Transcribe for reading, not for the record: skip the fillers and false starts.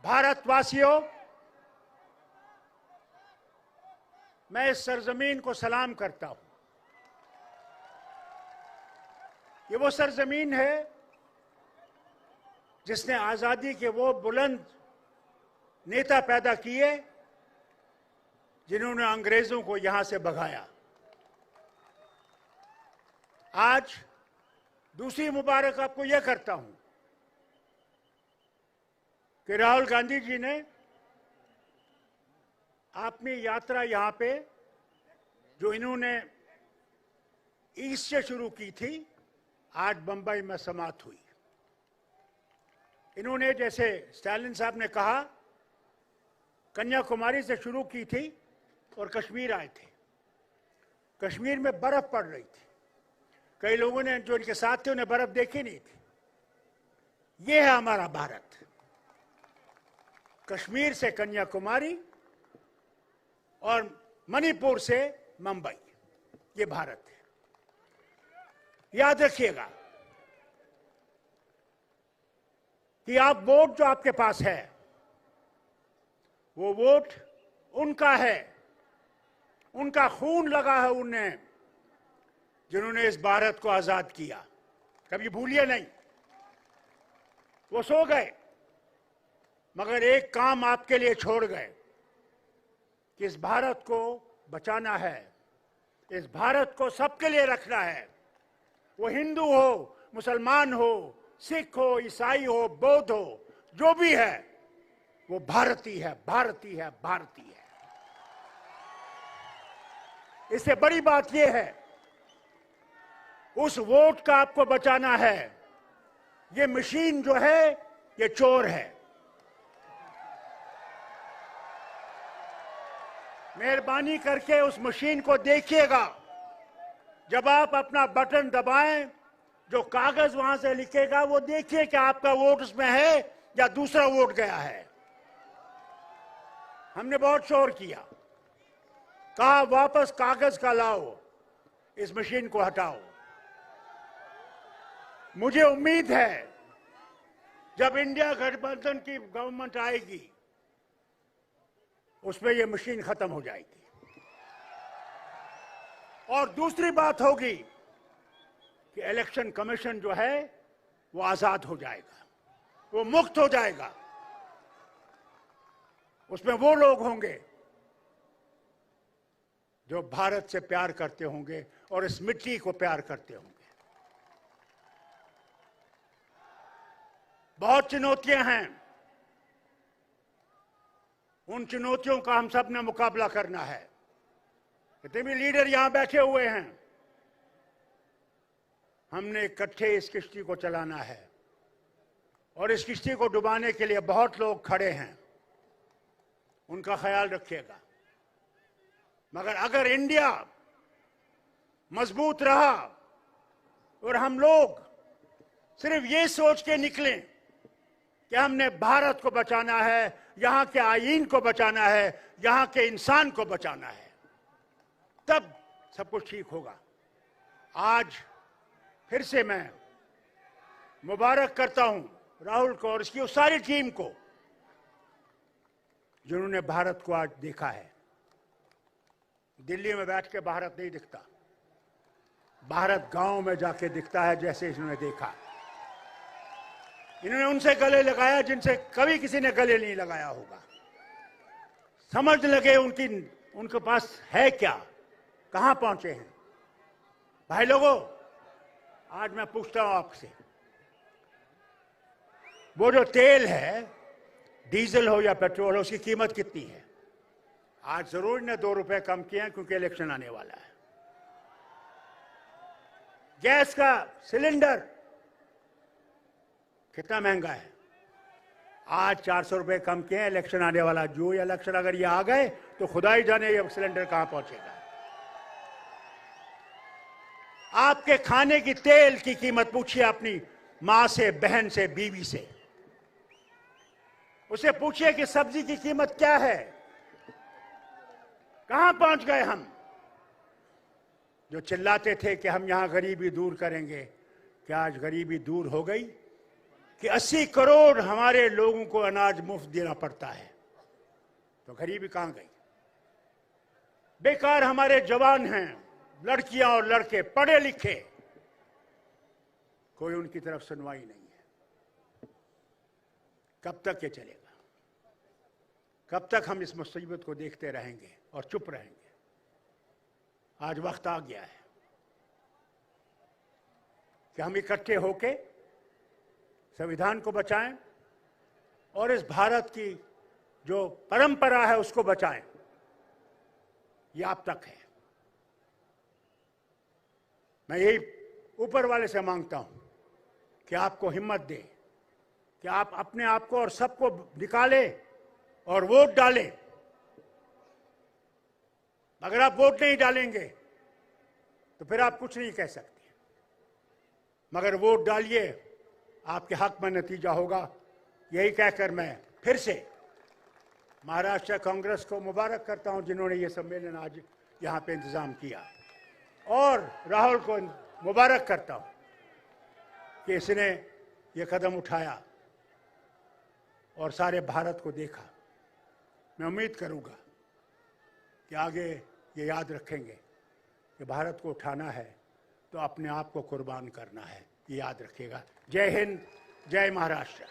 भारतवासियों, मैं इस सरजमीन को सलाम करता हूं। ये वो सरजमीन है जिसने आजादी के वो बुलंद नेता पैदा किए जिन्होंने अंग्रेजों को यहां से भगाया। आज दूसरी मुबारक आपको यह करता हूं कि राहुल गांधी जी ने अपनी यात्रा यहां पे जो इन्होंने ईस्ट से शुरू की थी, आज बंबई में समाप्त हुई। इन्होंने, जैसे स्टालिन साहब ने कहा, कन्याकुमारी से शुरू की थी और कश्मीर आए थे। कश्मीर में बर्फ पड़ रही थी, कई लोगों ने जो इनके साथ थे उन्हें बर्फ देखी नहीं थी। ये है हमारा भारत, कश्मीर से कन्याकुमारी और मणिपुर से मुंबई, ये भारत है। याद रखिएगा कि आप वोट जो आपके पास है, वो वोट उनका है, उनका खून लगा है उन्हें जिन्होंने इस भारत को आजाद किया। कभी भूलिए नहीं, वो सो गए मगर एक काम आपके लिए छोड़ गए कि इस भारत को बचाना है, इस भारत को सबके लिए रखना है। वो हिंदू हो, मुसलमान हो, सिख हो, ईसाई हो, बौद्ध हो, जो भी है वो भारतीय है, भारतीय है, भारतीय है। इससे बड़ी बात यह है, उस वोट का आपको बचाना है। ये मशीन जो है ये चोर है। मेहरबानी करके उस मशीन को देखिएगा। जब आप अपना बटन दबाएं, जो कागज वहां से लिखेगा वो देखिए कि आपका वोट उसमें है या दूसरा वोट गया है। हमने बहुत शोर किया, कहा वापस कागज का लाओ, इस मशीन को हटाओ। मुझे उम्मीद है जब इंडिया गठबंधन की गवर्नमेंट आएगी उसमें यह मशीन खत्म हो जाएगी। और दूसरी बात होगी कि इलेक्शन कमीशन जो है वो आजाद हो जाएगा, वो मुक्त हो जाएगा। उसमें वो लोग होंगे जो भारत से प्यार करते होंगे और इस मिट्टी को प्यार करते होंगे। बहुत चुनौतियां हैं, उन चुनौतियों का हम सब ने मुकाबला करना है। जितने भी लीडर यहां बैठे हुए हैं, हमने इकट्ठे इस किश्ती को चलाना है और इस किश्ती को डुबाने के लिए बहुत लोग खड़े हैं, उनका ख्याल रखिएगा। मगर अगर इंडिया मजबूत रहा और हम लोग सिर्फ ये सोच के निकलें कि हमने भारत को बचाना है, यहां के आईन को बचाना है, यहां के इंसान को बचाना है, तब सब कुछ ठीक होगा। आज फिर से मैं मुबारक करता हूं राहुल को और इसकी उस सारी टीम को जिन्होंने भारत को आज देखा है। दिल्ली में बैठ के भारत नहीं दिखता, भारत गांव में जाके दिखता है, जैसे इन्होंने देखा। इन्होंने उनसे गले लगाया जिनसे कभी किसी ने गले नहीं लगाया होगा। समझ लगे उनके पास है क्या, कहां पहुंचे हैं। भाई लोगों, आज मैं पूछता हूं आपसे, वो जो तेल है, डीजल हो या पेट्रोल हो, उसकी कीमत कितनी है? आज जरूर ने 2 रुपए कम किए हैं क्योंकि इलेक्शन आने वाला है। गैस का सिलेंडर कितना महंगा है? आज 400 रुपए कम किए हैं, इलेक्शन आने वाला। जो इलेक्शन अगर ये आ गए तो खुदा ही जाने ये सिलेंडर कहां पहुंचेगा। आपके खाने की तेल की कीमत पूछिए अपनी मां से, बहन से, बीवी से। उसे पूछिए कि सब्जी की कीमत क्या है, कहां पहुंच गए हम। जो चिल्लाते थे कि हम यहां गरीबी दूर करेंगे, क्या आज गरीबी दूर हो गई? कि 80 करोड़ हमारे लोगों को अनाज मुफ्त देना पड़ता है, तो गरीबी कहां गई? बेकार हमारे जवान हैं, लड़कियां और लड़के पढ़े लिखे, कोई उनकी तरफ सुनवाई नहीं है। कब तक ये चलेगा? कब तक हम इस मुसीबत को देखते रहेंगे और चुप रहेंगे? आज वक्त आ गया है कि हम इकट्ठे होके संविधान को बचाएं और इस भारत की जो परंपरा है उसको बचाएं। ये आप तक है। मैं यही ऊपर वाले से मांगता हूं कि आपको हिम्मत दे कि आप अपने आप को और सबको निकालें और वोट डालें। अगर आप वोट नहीं डालेंगे तो फिर आप कुछ नहीं कह सकते, मगर वोट डालिए, आपके हक में नतीजा होगा। यही कहकर मैं फिर से महाराष्ट्र कांग्रेस को मुबारक करता हूं जिन्होंने ये सम्मेलन आज यहां पे इंतजाम किया, और राहुल को मुबारक करता हूं कि इसने ये कदम उठाया और सारे भारत को देखा। मैं उम्मीद करूंगा कि आगे ये याद रखेंगे कि भारत को उठाना है तो अपने आप को कुर्बान करना है। ये याद रखिएगा। जय हिंद, जय महाराष्ट्र।